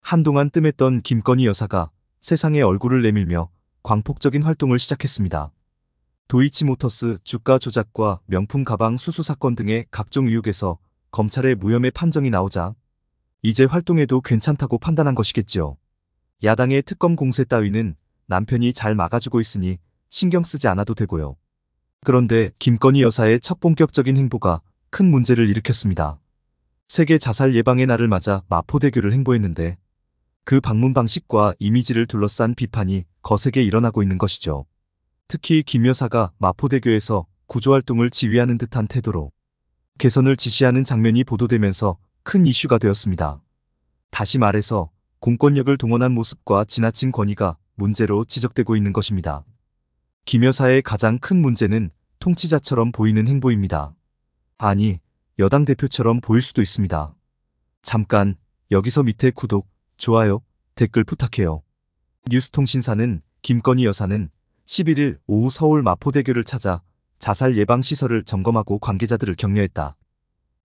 한동안 뜸했던 김건희 여사가 세상에 얼굴을 내밀며 광폭적인 활동을 시작했습니다. 도이치모터스 주가 조작과 명품 가방 수수 사건 등의 각종 의혹에서 검찰의 무혐의 판정이 나오자 이제 활동해도 괜찮다고 판단한 것이겠지요. 야당의 특검 공세 따위는 남편이 잘 막아주고 있으니 신경 쓰지 않아도 되고요. 그런데 김건희 여사의 첫 본격적인 행보가 큰 문제를 일으켰습니다. 세계 자살 예방의 날을 맞아 마포대교를 행보했는데 그 방문 방식과 이미지를 둘러싼 비판이 거세게 일어나고 있는 것이죠. 특히 김 여사가 마포대교에서 구조활동을 지휘하는 듯한 태도로 개선을 지시하는 장면이 보도되면서 큰 이슈가 되었습니다. 다시 말해서 공권력을 동원한 모습과 지나친 권위가 문제로 지적되고 있는 것입니다. 김 여사의 가장 큰 문제는 통치자처럼 보이는 행보입니다. 아니, 여당 대표처럼 보일 수도 있습니다. 잠깐, 여기서 밑에 구독, 좋아요, 댓글 부탁해요. 뉴스통신사는 김건희 여사는 11일 오후 서울 마포대교를 찾아 자살 예방 시설을 점검하고 관계자들을 격려했다.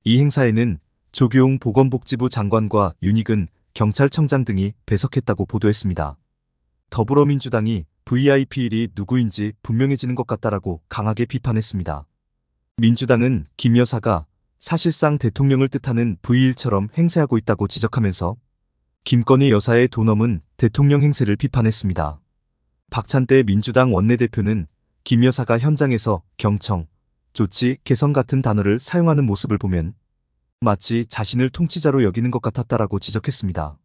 이 행사에는 조규용 보건복지부 장관과 윤익은 경찰청장 등이 배석했다고 보도했습니다. 더불어민주당이 VIP1이 누구인지 분명해지는 것 같다라고 강하게 비판했습니다. 민주당은 김 여사가 사실상 대통령을 뜻하는 V1처럼 행세하고 있다고 지적하면서 김건희 여사의 도넘은 대통령 행세를 비판했습니다. 박찬대 민주당 원내대표는 김 여사가 현장에서 경청, 조치, 개선 같은 단어를 사용하는 모습을 보면 마치 자신을 통치자로 여기는 것 같았다라고 지적했습니다.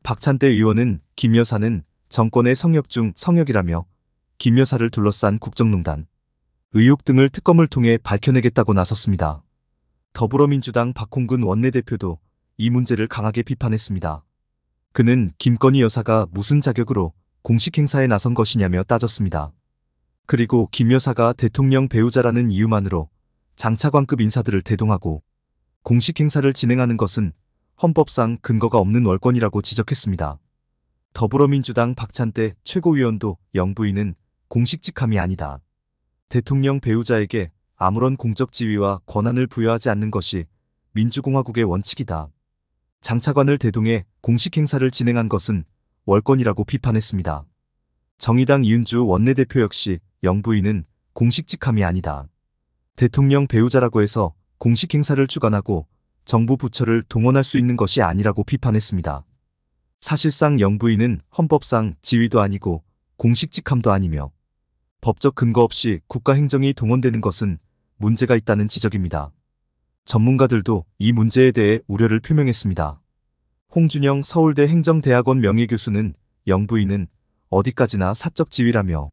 박찬대 의원은 김 여사는 정권의 성역 중 성역이라며 김 여사를 둘러싼 국정농단, 의혹 등을 특검을 통해 밝혀내겠다고 나섰습니다. 더불어민주당 박홍근 원내대표도 이 문제를 강하게 비판했습니다. 그는 김건희 여사가 무슨 자격으로 공식 행사에 나선 것이냐며 따졌습니다. 그리고 김 여사가 대통령 배우자라는 이유만으로 장차관급 인사들을 대동하고 공식 행사를 진행하는 것은 헌법상 근거가 없는 월권이라고 지적했습니다. 더불어민주당 박찬대 최고위원도 영부인은 공식 직함이 아니다. 대통령 배우자에게 아무런 공적 지위와 권한을 부여하지 않는 것이 민주공화국의 원칙이다. 장차관을 대동해 공식 행사를 진행한 것은 월권이라고 비판했습니다. 정의당 이은주 원내대표 역시 영부인은 공식 직함이 아니다. 대통령 배우자라고 해서 공식 행사를 주관하고 정부 부처를 동원할 수 있는 것이 아니라고 비판했습니다. 사실상 영부인은 헌법상 지위도 아니고 공식 직함도 아니며 법적 근거 없이 국가 행정이 동원되는 것은 문제가 있다는 지적입니다. 전문가들도 이 문제에 대해 우려를 표명했습니다. 홍준영 서울대 행정대학원 명예교수는 영부인은 어디까지나 사적 지위라며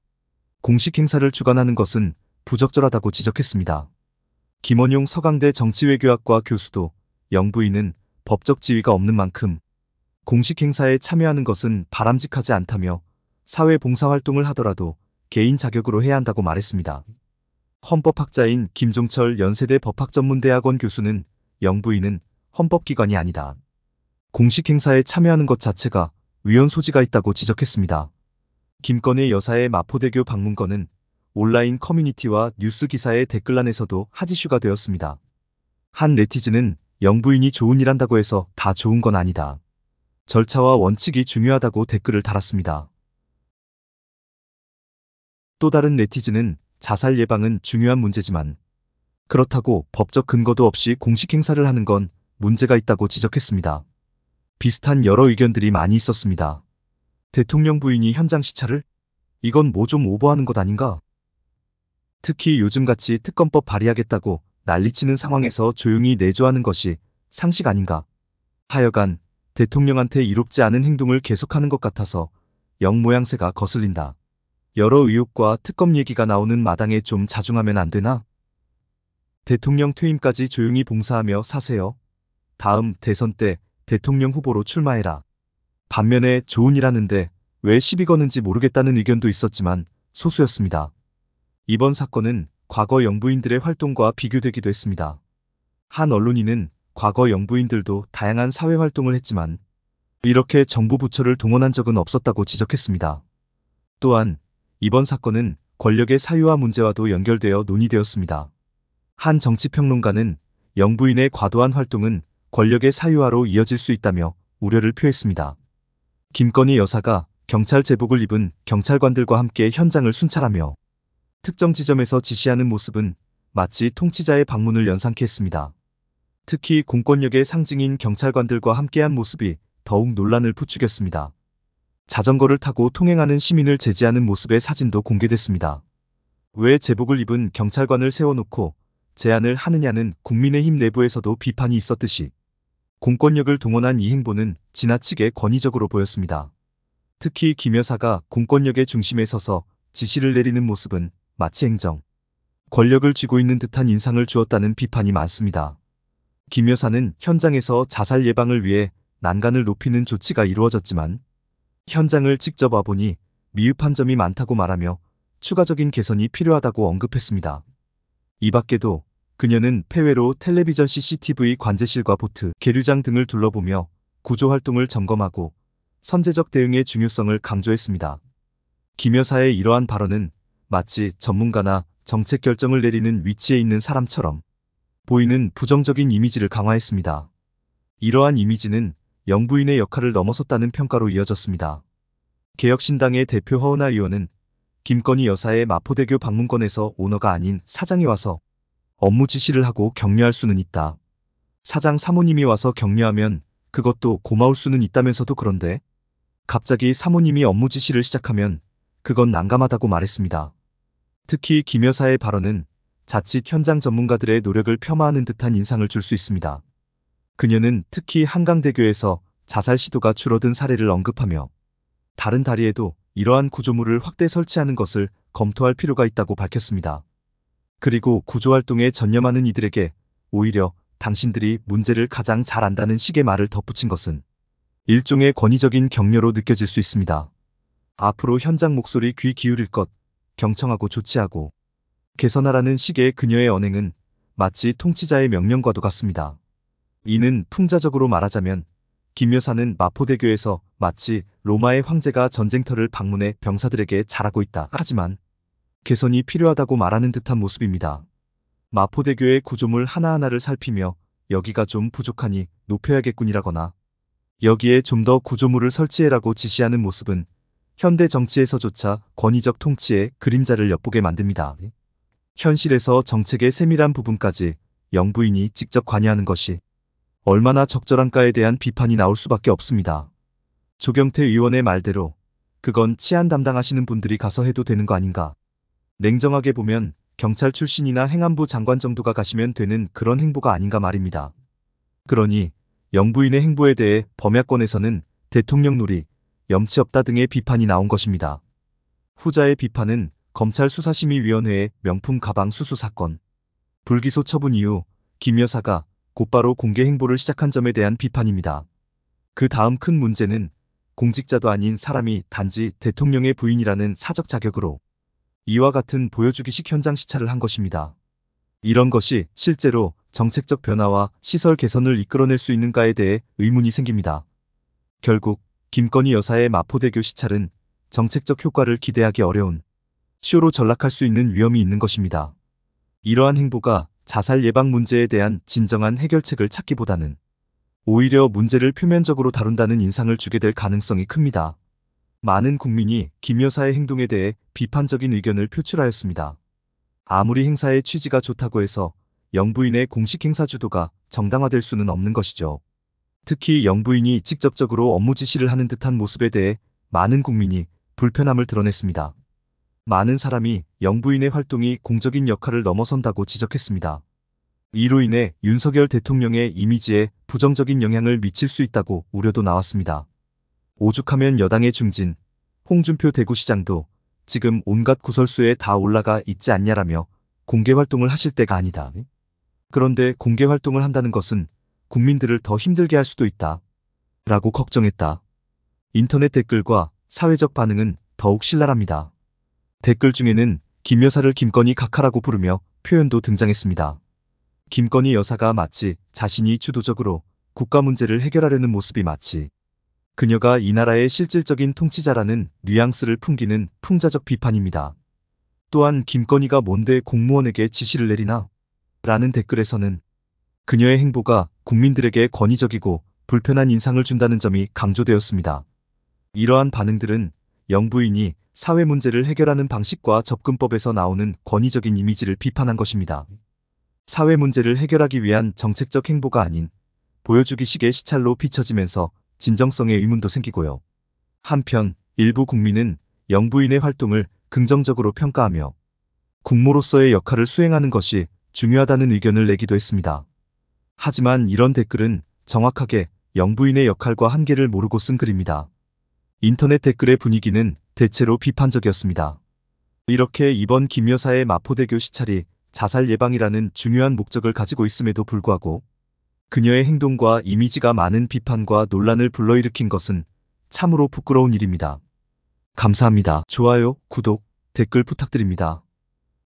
공식 행사를 주관하는 것은 부적절하다고 지적했습니다. 김원용 서강대 정치외교학과 교수도 영부인은 법적 지위가 없는 만큼 공식 행사에 참여하는 것은 바람직하지 않다며 사회 봉사활동을 하더라도 개인 자격으로 해야 한다고 말했습니다. 헌법학자인 김종철 연세대 법학전문대학원 교수는 영부인은 헌법기관이 아니다. 공식 행사에 참여하는 것 자체가 위헌 소지가 있다고 지적했습니다. 김건희 여사의 마포대교 방문건은 온라인 커뮤니티와 뉴스 기사의 댓글란에서도 핫 이슈가 되었습니다. 한 네티즌은 영부인이 좋은 일 한다고 해서 다 좋은 건 아니다. 절차와 원칙이 중요하다고 댓글을 달았습니다. 또 다른 네티즌은 자살 예방은 중요한 문제지만 그렇다고 법적 근거도 없이 공식 행사를 하는 건 문제가 있다고 지적했습니다. 비슷한 여러 의견들이 많이 있었습니다. 대통령 부인이 현장 시찰을? 이건 뭐 좀 오버하는 것 아닌가? 특히 요즘같이 특검법 발의하겠다고 난리치는 상황에서 조용히 내조하는 것이 상식 아닌가? 하여간 대통령한테 이롭지 않은 행동을 계속하는 것 같아서 영 모양새가 거슬린다. 여러 의혹과 특검 얘기가 나오는 마당에 좀 자중하면 안 되나? 대통령 퇴임까지 조용히 봉사하며 사세요. 다음 대선 때 대통령 후보로 출마해라. 반면에 좋은 일 하는데 왜 시비 거는지 모르겠다는 의견도 있었지만 소수였습니다. 이번 사건은 과거 영부인들의 활동과 비교되기도 했습니다. 한 언론인은 과거 영부인들도 다양한 사회활동을 했지만 이렇게 정부 부처를 동원한 적은 없었다고 지적했습니다. 또한 이번 사건은 권력의 사유화 문제와도 연결되어 논의되었습니다. 한 정치평론가는 영부인의 과도한 활동은 권력의 사유화로 이어질 수 있다며 우려를 표했습니다. 김건희 여사가 경찰 제복을 입은 경찰관들과 함께 현장을 순찰하며 특정 지점에서 지시하는 모습은 마치 통치자의 방문을 연상케 했습니다. 특히 공권력의 상징인 경찰관들과 함께한 모습이 더욱 논란을 부추겼습니다. 자전거를 타고 통행하는 시민을 제지하는 모습의 사진도 공개됐습니다. 왜 제복을 입은 경찰관을 세워놓고 제안을 하느냐는 국민의힘 내부에서도 비판이 있었듯이 공권력을 동원한 이 행보는 지나치게 권위적으로 보였습니다. 특히 김 여사가 공권력의 중심에 서서 지시를 내리는 모습은 마치 행정, 권력을 쥐고 있는 듯한 인상을 주었다는 비판이 많습니다. 김 여사는 현장에서 자살 예방을 위해 난간을 높이는 조치가 이루어졌지만 현장을 직접 와보니 미흡한 점이 많다고 말하며 추가적인 개선이 필요하다고 언급했습니다. 이 밖에도 그녀는 폐회로 텔레비전 CCTV 관제실과 보트, 계류장 등을 둘러보며 구조 활동을 점검하고 선제적 대응의 중요성을 강조했습니다. 김 여사의 이러한 발언은 마치 전문가나 정책 결정을 내리는 위치에 있는 사람처럼 보이는 부정적인 이미지를 강화했습니다. 이러한 이미지는 영부인의 역할을 넘어섰다는 평가로 이어졌습니다. 개혁신당의 대표 허은하 의원은 김건희 여사의 마포대교 방문권에서 오너가 아닌 사장이 와서 업무 지시를 하고 격려할 수는 있다. 사장 사모님이 와서 격려하면 그것도 고마울 수는 있다면서도 그런데 갑자기 사모님이 업무 지시를 시작하면 그건 난감하다고 말했습니다. 특히 김 여사의 발언은 자칫 현장 전문가들의 노력을 폄하하는 듯한 인상을 줄 수 있습니다. 그녀는 특히 한강대교에서 자살 시도가 줄어든 사례를 언급하며 다른 다리에도 이러한 구조물을 확대 설치하는 것을 검토할 필요가 있다고 밝혔습니다. 그리고 구조활동에 전념하는 이들에게 오히려 당신들이 문제를 가장 잘 안다는 식의 말을 덧붙인 것은 일종의 권위적인 격려로 느껴질 수 있습니다. 앞으로 현장 목소리 귀 기울일 것, 경청하고 조치하고 개선하라는 식의 그녀의 언행은 마치 통치자의 명령과도 같습니다. 이는 풍자적으로 말하자면 김 여사는 마포대교에서 마치 로마의 황제가 전쟁터를 방문해 병사들에게 잘하고 있다. 하지만 개선이 필요하다고 말하는 듯한 모습입니다. 마포대교의 구조물 하나하나를 살피며 여기가 좀 부족하니 높여야겠군이라거나 여기에 좀 더 구조물을 설치해라고 지시하는 모습은 현대 정치에서조차 권위적 통치의 그림자를 엿보게 만듭니다. 현실에서 정책의 세밀한 부분까지 영부인이 직접 관여하는 것이 얼마나 적절한가에 대한 비판이 나올 수밖에 없습니다. 조경태 의원의 말대로 그건 치안 담당하시는 분들이 가서 해도 되는 거 아닌가. 냉정하게 보면 경찰 출신이나 행안부 장관 정도가 가시면 되는 그런 행보가 아닌가 말입니다. 그러니 영부인의 행보에 대해 범야권에서는 대통령 놀이, 염치 없다 등의 비판이 나온 것입니다. 후자의 비판은 검찰 수사심의위원회의 명품 가방 수수 사건, 불기소 처분 이후 김 여사가 곧바로 공개 행보를 시작한 점에 대한 비판입니다. 그 다음 큰 문제는 공직자도 아닌 사람이 단지 대통령의 부인이라는 사적 자격으로 이와 같은 보여주기식 현장 시찰을 한 것입니다. 이런 것이 실제로 정책적 변화와 시설 개선을 이끌어낼 수 있는가에 대해 의문이 생깁니다. 결국 김건희 여사의 마포대교 시찰은 정책적 효과를 기대하기 어려운 쇼로 전락할 수 있는 위험이 있는 것입니다. 이러한 행보가 자살 예방 문제에 대한 진정한 해결책을 찾기보다는 오히려 문제를 표면적으로 다룬다는 인상을 주게 될 가능성이 큽니다. 많은 국민이 김 여사의 행동에 대해 비판적인 의견을 표출하였습니다. 아무리 행사의 취지가 좋다고 해서 영부인의 공식 행사 주도가 정당화될 수는 없는 것이죠. 특히 영부인이 직접적으로 업무 지시를 하는 듯한 모습에 대해 많은 국민이 불편함을 드러냈습니다. 많은 사람이 영부인의 활동이 공적인 역할을 넘어선다고 지적했습니다. 이로 인해 윤석열 대통령의 이미지에 부정적인 영향을 미칠 수 있다고 우려도 나왔습니다. 오죽하면 여당의 중진, 홍준표 대구시장도 지금 온갖 구설수에 다 올라가 있지 않냐라며 공개활동을 하실 때가 아니다. 그런데 공개활동을 한다는 것은 국민들을 더 힘들게 할 수도 있다. 라고 걱정했다. 인터넷 댓글과 사회적 반응은 더욱 신랄합니다. 댓글 중에는 김 여사를 김건희 각하라고 부르며 표현도 등장했습니다. 김건희 여사가 마치 자신이 주도적으로 국가 문제를 해결하려는 모습이 마치 그녀가 이 나라의 실질적인 통치자라는 뉘앙스를 풍기는 풍자적 비판입니다. 또한 김건희가 뭔데 공무원에게 지시를 내리나? 라는 댓글에서는 그녀의 행보가 국민들에게 권위적이고 불편한 인상을 준다는 점이 강조되었습니다. 이러한 반응들은 영부인이 사회 문제를 해결하는 방식과 접근법에서 나오는 권위적인 이미지를 비판한 것입니다. 사회 문제를 해결하기 위한 정책적 행보가 아닌 보여주기식의 시찰로 비춰지면서 진정성의 의문도 생기고요. 한편 일부 국민은 영부인의 활동을 긍정적으로 평가하며 국모로서의 역할을 수행하는 것이 중요하다는 의견을 내기도 했습니다. 하지만 이런 댓글은 정확하게 영부인의 역할과 한계를 모르고 쓴 글입니다. 인터넷 댓글의 분위기는 대체로 비판적이었습니다. 이렇게 이번 김 여사의 마포대교 시찰이 자살 예방이라는 중요한 목적을 가지고 있음에도 불구하고 그녀의 행동과 이미지가 많은 비판과 논란을 불러일으킨 것은 참으로 부끄러운 일입니다. 감사합니다. 좋아요, 구독, 댓글 부탁드립니다.